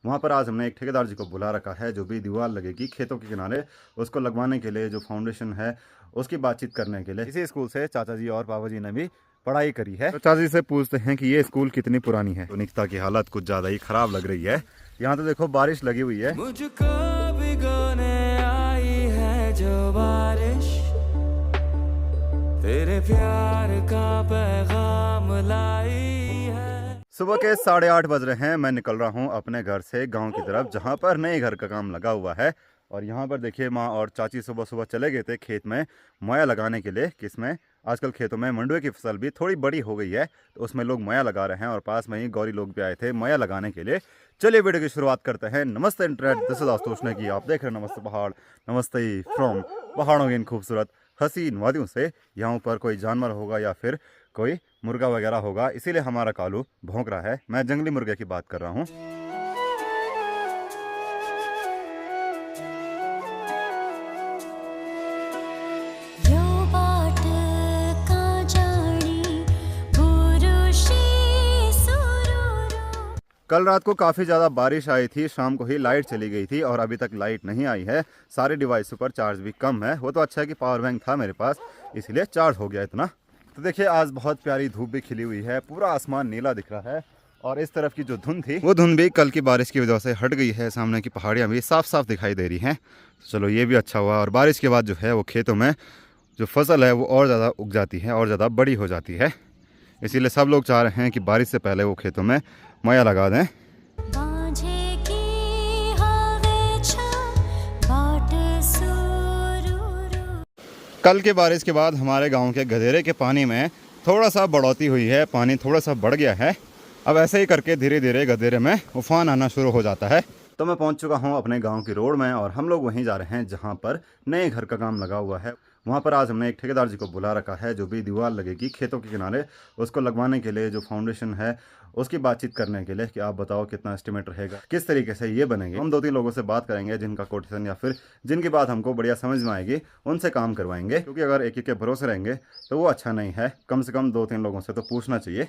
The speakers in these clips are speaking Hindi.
वहाँ पर आज हमने एक ठेकेदार जी को बुला रखा है, जो भी दीवार लगेगी खेतों के किनारे उसको लगवाने के लिए, जो फाउंडेशन है उसकी बातचीत करने के लिए। इसी स्कूल से चाचा जी और पापा जी ने भी पढ़ाई करी है। तो चाचा जी से पूछते हैं कि ये स्कूल कितनी पुरानी है। तो निकिता की हालत कुछ ज़्यादा ही ख़राब लग रही है। यहाँ तो देखो बारिश लगी हुई है। मुझको भिगोने आई है जो बारिश, तेरे प्यार का पैगाम लाई है। सुबह के 8:30 बज रहे हैं। मैं निकल रहा हूँ अपने घर से गांव की तरफ, जहाँ पर नए घर का काम लगा हुआ है। और यहाँ पर देखिए माँ और चाची सुबह सुबह चले गए थे खेत में मोया लगाने के लिए। किसमें आजकल खेतों में मंडुए की फसल भी थोड़ी बड़ी हो गई है, तो उसमें लोग मोया लगा रहे हैं। और पास में ही गौरी लोग भी आए थे मोया लगाने के लिए। चलिए वीडियो की शुरुआत करते हैं। नमस्ते internet, this is Ashutosh Negi. आप देख रहे हैं नमस्ते पहाड़, नमस्ते फ्रॉम पहाड़ों की इन खूबसूरत हसीन वादियों से। यहाँ ऊपर कोई जानवर होगा या फिर कोई मुर्गा वगैरह होगा, इसीलिए हमारा कालू भौंक रहा है। मैं जंगली मुर्गे की बात कर रहा हूँ। कल रात को काफ़ी ज़्यादा बारिश आई थी, शाम को ही लाइट चली गई थी और अभी तक लाइट नहीं आई है। सारे डिवाइस पर चार्ज भी कम है। वो तो अच्छा है कि पावर बैंक था मेरे पास, इसीलिए चार्ज हो गया इतना। तो देखिए आज बहुत प्यारी धूप भी खिली हुई है, पूरा आसमान नीला दिख रहा है। और इस तरफ की जो धुंध थी वो धुंध भी कल की बारिश की वजह से हट गई है। सामने की पहाड़ियाँ भी साफ साफ दिखाई दे रही हैं। तो चलो ये भी अच्छा हुआ। और बारिश के बाद जो है वो खेतों में जो फसल है वो और ज़्यादा उग जाती है और ज़्यादा बड़ी हो जाती है। इसीलिए सब लोग चाह रहे हैं कि बारिश से पहले वो खेतों में मोया लगा दें। कल के बारिश के बाद हमारे गांव के गधेरे के पानी में थोड़ा सा बढ़ोतरी हुई है। पानी थोड़ा सा बढ़ गया है। अब ऐसे ही करके धीरे धीरे गधेरे में उफान आना शुरू हो जाता है। तो मैं पहुंच चुका हूं अपने गांव की रोड में और हम लोग वहीं जा रहे हैं जहां पर नए घर का काम लगा हुआ है। वहां पर आज हमने एक ठेकेदार जी को बुला रखा है, जो भी दीवार लगेगी खेतों के किनारे उसको लगवाने के लिए, जो फाउंडेशन है उसकी बातचीत करने के लिए कि आप बताओ कितना एस्टिमेट रहेगा, किस तरीके से ये बनेंगे। हम 2-3 लोगों से बात करेंगे जिनका कोटेशन या फिर जिनकी बात हमको बढ़िया समझ में आएगी, उनसे काम करवाएंगे। क्योंकि अगर एक एक के भरोसे रहेंगे तो वो अच्छा नहीं है। कम से कम 2-3 लोगों से तो पूछना चाहिए।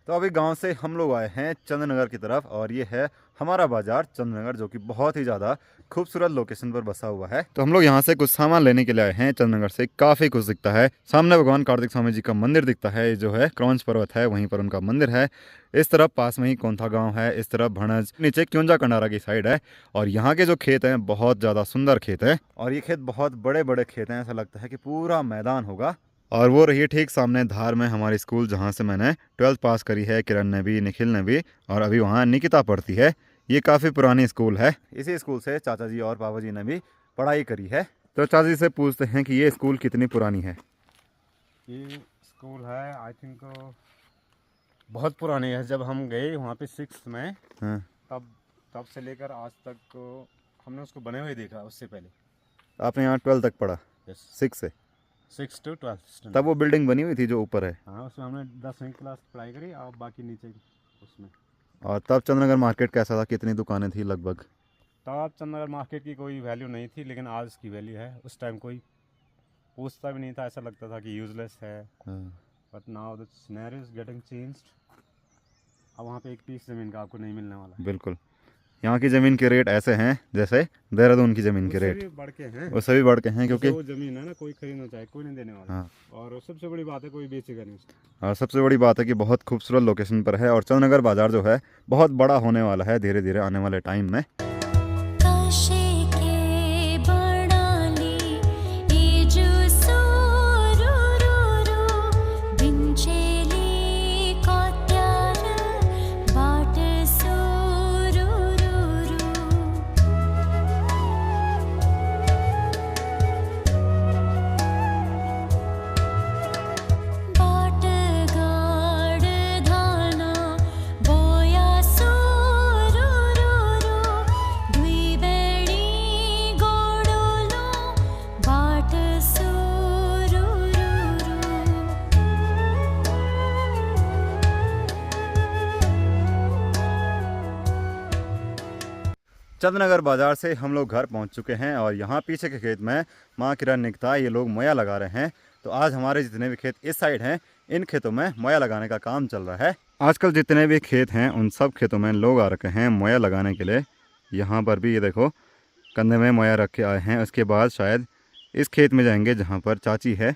तो अभी गांव से हम लोग आए हैं चंद्रनगर की तरफ और ये है हमारा बाजार चंद्रनगर, जो कि बहुत ही ज़्यादा खूबसूरत लोकेशन पर बसा हुआ है। तो हम लोग यहाँ से कुछ सामान लेने के लिए आए हैं। चंद्रनगर से काफ़ी कुछ दिखता है। सामने भगवान कार्तिक स्वामी जी का मंदिर दिखता है, जो है क्रौंच पर्वत है, वहीं पर उनका मंदिर है। इस तरफ पास में ही कोंथा गाँव है, इस तरफ भणज, नीचे क्योंजा कंडारा की साइड है। और यहाँ के जो खेत हैं बहुत ज़्यादा सुंदर खेत हैं और ये खेत बहुत बड़े बड़े खेत हैं। ऐसा लगता है कि पूरा मैदान होगा। और वो रही ठीक सामने धार में हमारी स्कूल, जहाँ से मैंने 12th पास करी है। किरण ने भी, निखिल ने भी, और अभी वहाँ निकिता पढ़ती है। ये काफ़ी पुरानी स्कूल है। इसी स्कूल से चाचा जी और पापा जी ने भी पढ़ाई करी है। तो चाचा जी से पूछते हैं कि ये स्कूल कितनी पुरानी है। ये स्कूल है आई थिंक बहुत पुरानी है। जब हम गए वहाँ पे 6th में, हाँ। तब से लेकर आज तक हमने उसको बने हुए देखा। उससे पहले आपने यहाँ 12 तक पढ़ा? यस, 6 से 6 to 12 तब वो बिल्डिंग बनी हुई थी जो ऊपर है? हाँ, उसमें हमने 10वीं क्लास पढ़ाई करी और बाकी नीचे उसमें। और तब चंद्रनगर मार्केट कैसा था, कितनी दुकानें थी लगभग? तब चंद्रनगर मार्केट की कोई वैल्यू नहीं थी, लेकिन आज इसकी वैल्यू है। उस टाइम कोई पूछता भी नहीं था, ऐसा लगता था कि यूजलेस है। But now the scenario is getting changed. अब वहाँ पे एक पीस ज़मीन का आपको नहीं मिलने वाला है। बिल्कुल। यहाँ की ज़मीन के रेट ऐसे हैं जैसे देहरादून की ज़मीन के रेट बढ़ के हैं। वो सभी बढ़ के हैं, क्योंकि वो ज़मीन है ना, कोई खरीदना चाहे कोई नहीं देने वाला। हाँ। और सबसे बड़ी बात है कोई बेचेगा नहीं। और सबसे बड़ी बात है कि बहुत खूबसूरत लोकेशन पर है और चंद्रनगर बाज़ार जो है बहुत बड़ा होने वाला है धीरे धीरे आने वाले टाइम में। चंद्रनगर बाज़ार से हम लोग घर पहुंच चुके हैं और यहाँ पीछे के खेत में माँ किरण निकिता ये लोग मोया लगा रहे हैं। तो आज हमारे जितने भी खेत इस साइड हैं इन खेतों में मोया लगाने का काम चल रहा है। आजकल जितने भी खेत हैं उन सब खेतों में लोग आ रखे हैं मोया लगाने के लिए। यहाँ पर भी ये देखो कंधे में मोया रख के आए हैं। उसके बाद शायद इस खेत में जाएंगे जहाँ पर चाची है।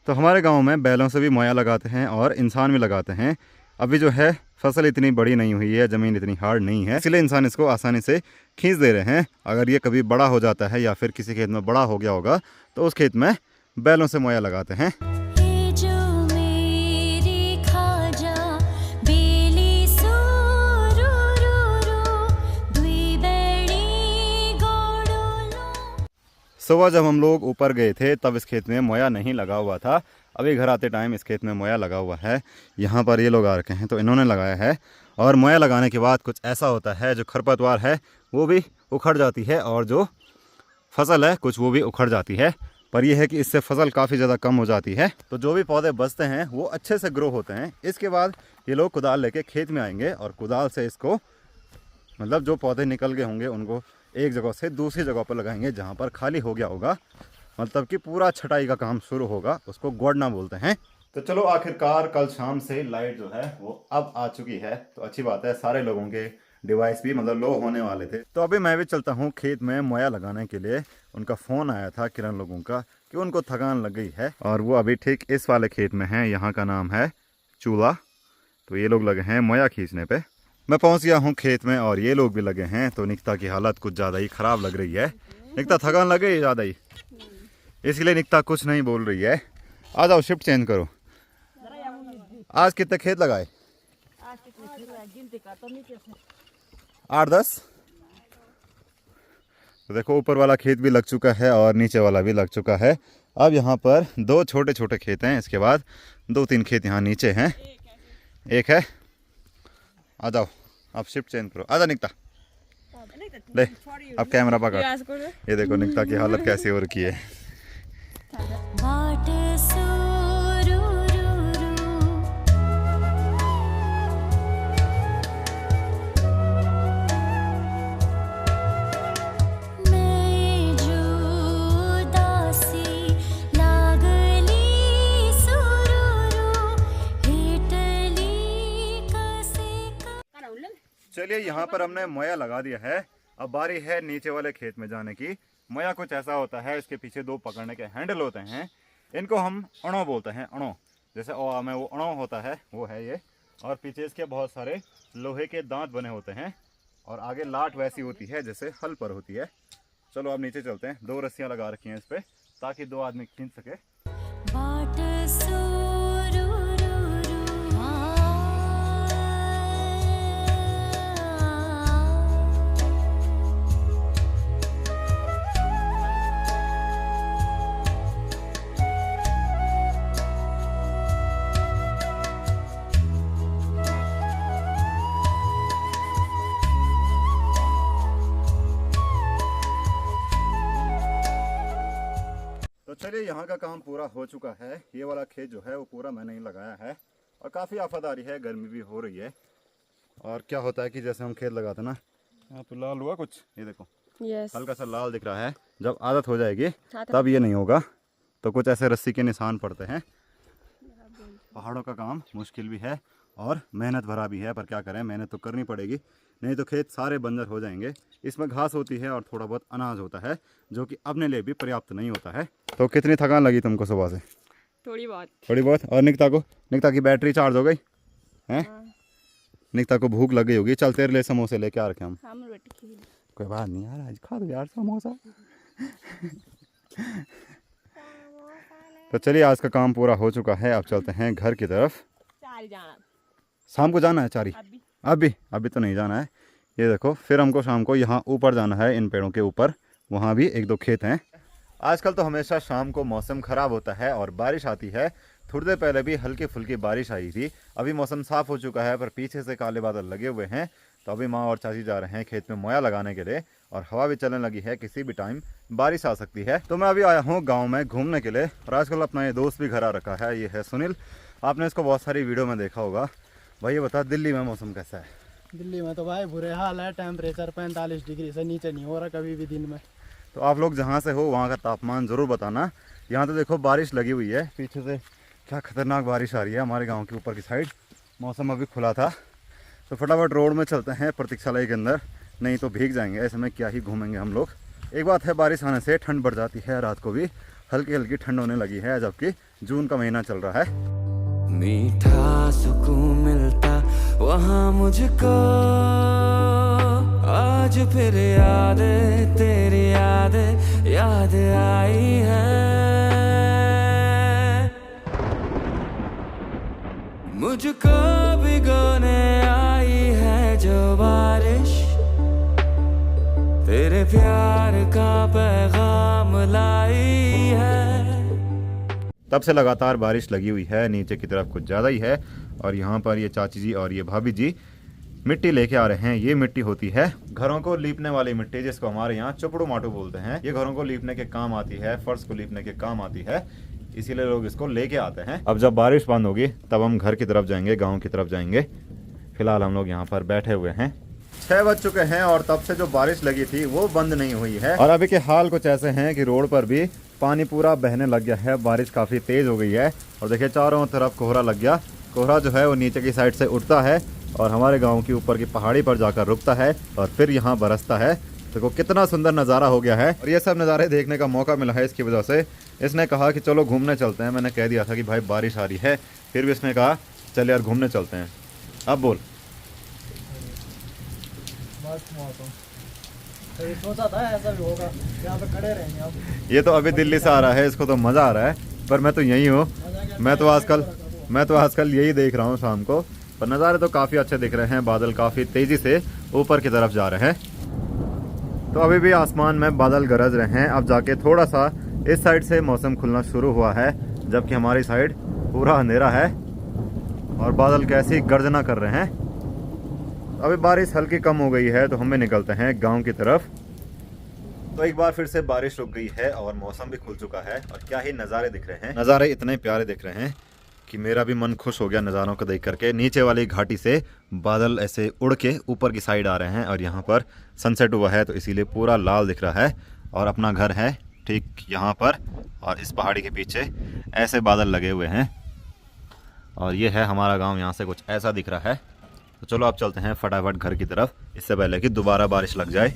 तो हमारे गांव में बैलों से भी मोया लगाते हैं और इंसान भी लगाते हैं। अभी जो है फसल इतनी बड़ी नहीं हुई है, ज़मीन इतनी हार्ड नहीं है, इसलिए इंसान इसको आसानी से खींच दे रहे हैं। अगर ये कभी बड़ा हो जाता है या फिर किसी खेत में बड़ा हो गया होगा तो उस खेत में बैलों से मोया लगाते हैं। सुबह जब हम लोग ऊपर गए थे तब इस खेत में मोया नहीं लगा हुआ था। अभी घर आते टाइम इस खेत में मोया लगा हुआ है। यहाँ पर ये लोग आ रखे हैं तो इन्होंने लगाया है। और मोया लगाने के बाद कुछ ऐसा होता है, जो खरपतवार है वो भी उखड़ जाती है और जो फसल है कुछ वो भी उखड़ जाती है। पर यह है कि इससे फसल काफ़ी ज़्यादा कम हो जाती है। तो जो भी पौधे बचते हैं वो अच्छे से ग्रो होते हैं। इसके बाद ये लोग कुदाल लेके खेत में आएंगे और कुदाल से इसको मतलब जो पौधे निकल गए होंगे उनको एक जगह से दूसरी जगह पर लगाएंगे जहाँ पर खाली हो गया होगा। मतलब कि पूरा छटाई का काम शुरू होगा, उसको गोड़ना बोलते हैं। तो चलो आखिरकार कल शाम से लाइट जो है वो अब आ चुकी है, तो अच्छी बात है। सारे लोगों के डिवाइस भी मतलब लो होने वाले थे। तो अभी मैं भी चलता हूँ खेत में मोया लगाने के लिए। उनका फ़ोन आया था किरण लोगों का कि उनको थकान लग गई है और वो अभी ठीक इस वाले खेत में हैं। यहाँ का नाम है चूल्हा। तो ये लोग लगे हैं मोया खींचने पे। मैं पहुंच गया हूं खेत में और ये लोग भी लगे हैं। तो निकिता की हालत कुछ ज़्यादा ही ख़राब लग रही है। निकिता थकान लग गई ज़्यादा ही, इसलिए निकिता कुछ नहीं बोल रही है। आ जाओ शिफ्ट चेंज करो। आज कितने खेत लगाए? 8-10। तो देखो ऊपर वाला खेत भी लग चुका है और नीचे वाला भी लग चुका है। अब यहाँ पर 2 छोटे छोटे खेत हैं, इसके बाद 2-3 खेत यहाँ नीचे हैं। एक है। आ जाओ अब शिफ्ट चेंज करो। आजा निकिता, ले अब कैमरा पकड़। ये देखो निकिता की हालत कैसी हो रखी है। चलिए यहाँ पर हमने मोया लगा दिया है। अब बारी है नीचे वाले खेत में जाने की। मोया कुछ ऐसा होता है, इसके पीछे 2 पकड़ने के हैंडल होते हैं। इनको हम अणो बोलते हैं। अणो जैसे ओ में वो अणो होता है वो है ये। और पीछे इसके बहुत सारे लोहे के दांत बने होते हैं और आगे लाट वैसी होती है जैसे हल पर होती है। चलो अब नीचे चलते हैं। 2 रस्सियाँ लगा रखी हैं इस पर ताकि 2 आदमी खींच सके। चलिए यहाँ का काम पूरा हो चुका है। ये वाला खेत जो है वो पूरा मैंने ही लगाया है और काफ़ी आफत आ रही है, गर्मी भी हो रही है। और क्या होता है कि जैसे हम खेत लगाते ना, यहाँ पे लाल हुआ कुछ, ये देखो हल्का सा लाल दिख रहा है। जब आदत हो जाएगी तब ये नहीं होगा। तो कुछ ऐसे रस्सी के निशान पड़ते हैं। पहाड़ों का काम मुश्किल भी है और मेहनत भरा भी है, पर क्या करें, मेहनत तो करनी पड़ेगी, नहीं तो खेत सारे बंजर हो जाएंगे। इसमें घास होती है और थोड़ा बहुत अनाज होता है जो कि अपने लिए भी पर्याप्त नहीं होता है। तो कितनी थकान लगी तुमको सुबह से? थोड़ी बहुत। और निकिता की बैटरी चार्ज हो गई है? निकिता को भूख लग गई होगी। चल तेरे लिए समोसे लेके आ रखे हम। कोई बात नहीं यार, आज खा दो यार समोसा। तो चलिए आज का काम पूरा हो चुका है। अब चलते हैं घर की तरफ। शाम को जाना है चारी? अभी तो नहीं जाना है। ये देखो फिर हमको शाम को यहाँ ऊपर जाना है, इन पेड़ों के ऊपर। वहाँ भी 1-2 खेत हैं। आजकल तो हमेशा शाम को मौसम ख़राब होता है और बारिश आती है। थोड़ी देर पहले भी हल्की फुल्की बारिश आई थी। अभी मौसम साफ़ हो चुका है पर पीछे से काले बादल लगे हुए हैं। तो अभी माँ और चाची जा रहे हैं खेत में मोया लगाने के लिए और हवा भी चलने लगी है, किसी भी टाइम बारिश आ सकती है। तो मैं अभी आया हूँ गाँव में घूमने के लिए और आजकल अपना ये दोस्त भी घर आ रखा है। ये है सुनील। आपने इसको बहुत सारी वीडियो में देखा होगा। भाई ये बता, दिल्ली में मौसम कैसा है? दिल्ली में तो भाई बुरे हाल है। टेम्परेचर 45 डिग्री से नीचे नहीं हो रहा कभी भी दिन में। तो आप लोग जहाँ से हो वहाँ का तापमान ज़रूर बताना यहाँ तो देखो बारिश लगी हुई है पीछे से, क्या खतरनाक बारिश आ रही है हमारे गांव के ऊपर की साइड। मौसम अभी खुला था तो फटाफट रोड में चलते हैं प्रतीक्षालय के अंदर, नहीं तो भीग जाएंगे, ऐसे में क्या ही घूमेंगे हम लोग। एक बात है, बारिश आने से ठंड बढ़ जाती है, रात को भी हल्की हल्की ठंड होने लगी है, जबकि जून का महीना चल रहा है। मीठा सुकून मिलता वहाँ मुझको, आज फिर तेरी याद आई है। मुझको भिगोने आई है जो बारिश, तेरे प्यार का पैगाम लाई है। तब से लगातार बारिश लगी हुई है, नीचे की तरफ कुछ ज़्यादा ही है। और यहाँ पर ये चाची जी और ये भाभी जी मिट्टी लेके आ रहे हैं। ये मिट्टी होती है घरों को लीपने वाली मिट्टी, जिसको हमारे यहाँ चुपड़ू माटू बोलते हैं। ये घरों को लीपने के काम आती है, फर्श को लीपने के काम आती है, इसीलिए लोग इसको लेके आते हैं। अब जब बारिश बंद होगी तब हम घर की तरफ जाएंगे, गाँव की तरफ जाएंगे। फिलहाल हम लोग यहाँ पर बैठे हुए हैं। 6 बज चुके हैं और तब से जो बारिश लगी थी वो बंद नहीं हुई है। और अभी के हाल कुछ ऐसे हैं कि रोड पर भी पानी पूरा बहने लग गया है, बारिश काफ़ी तेज़ हो गई है। और देखिए चारों तरफ कोहरा लग गया। कोहरा जो है वो नीचे की साइड से उठता है और हमारे गांव के ऊपर की पहाड़ी पर जाकर रुकता है और फिर यहाँ बरसता है। देखो कितना सुंदर नज़ारा हो गया है। और ये सब नज़ारे देखने का मौका मिला है इसकी वजह से। इसने कहा कि चलो घूमने चलते हैं। मैंने कह दिया था कि भाई बारिश आ रही है, फिर भी इसने कहा चल यार घूमने चलते हैं। अब बोल। मस्त मौसम, कभी सोचा था ऐसा भी होगा, यहाँ पे खड़े रहेंगे अब। ये तो अभी दिल्ली से आ रहा है, इसको तो मज़ा आ रहा है, पर मैं तो यहीं हूँ। मैं तो आजकल यही देख रहा हूँ शाम को। पर नज़ारे तो काफ़ी अच्छे दिख रहे हैं, बादल काफ़ी तेज़ी से ऊपर की तरफ जा रहे हैं। तो अभी भी आसमान में बादल गरज रहे हैं। अब जाके थोड़ा सा इस साइड से मौसम खुलना शुरू हुआ है, जबकि हमारी साइड पूरा अंधेरा है और बादल कैसी गर्जना कर रहे हैं। अभी बारिश हल्की कम हो गई है तो हम भी निकलते हैं गांव की तरफ। तो एक बार फिर से बारिश रुक गई है और मौसम भी खुल चुका है और क्या ही नज़ारे दिख रहे हैं। नज़ारे इतने प्यारे दिख रहे हैं कि मेरा भी मन खुश हो गया नज़ारों को देख करके। नीचे वाली घाटी से बादल ऐसे उड़ के ऊपर की साइड आ रहे हैं और यहाँ पर सनसेट हुआ है तो इसीलिए पूरा लाल दिख रहा है। और अपना घर है ठीक यहाँ पर और इस पहाड़ी के पीछे ऐसे बादल लगे हुए हैं और ये है हमारा गाँव। यहाँ से कुछ ऐसा दिख रहा है। तो चलो अब चलते हैं फटाफट घर की तरफ, इससे पहले कि दोबारा बारिश लग जाए।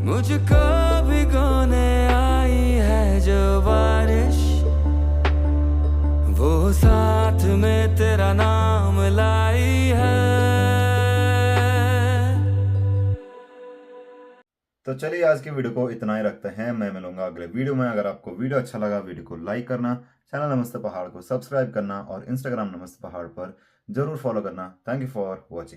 मुझको भिगोने आई है जो बारिश, वो साथ में तेरा नाम लाई है। तो चलिए आज की वीडियो को इतना ही रखते हैं। मैं मिलूंगा अगले वीडियो में। अगर आपको वीडियो अच्छा लगा, वीडियो को लाइक करना, चैनल नमस्ते पहाड़ को सब्सक्राइब करना और इंस्टाग्राम नमस्ते पहाड़ पर जरूर फॉलो करना। Thank you for watching.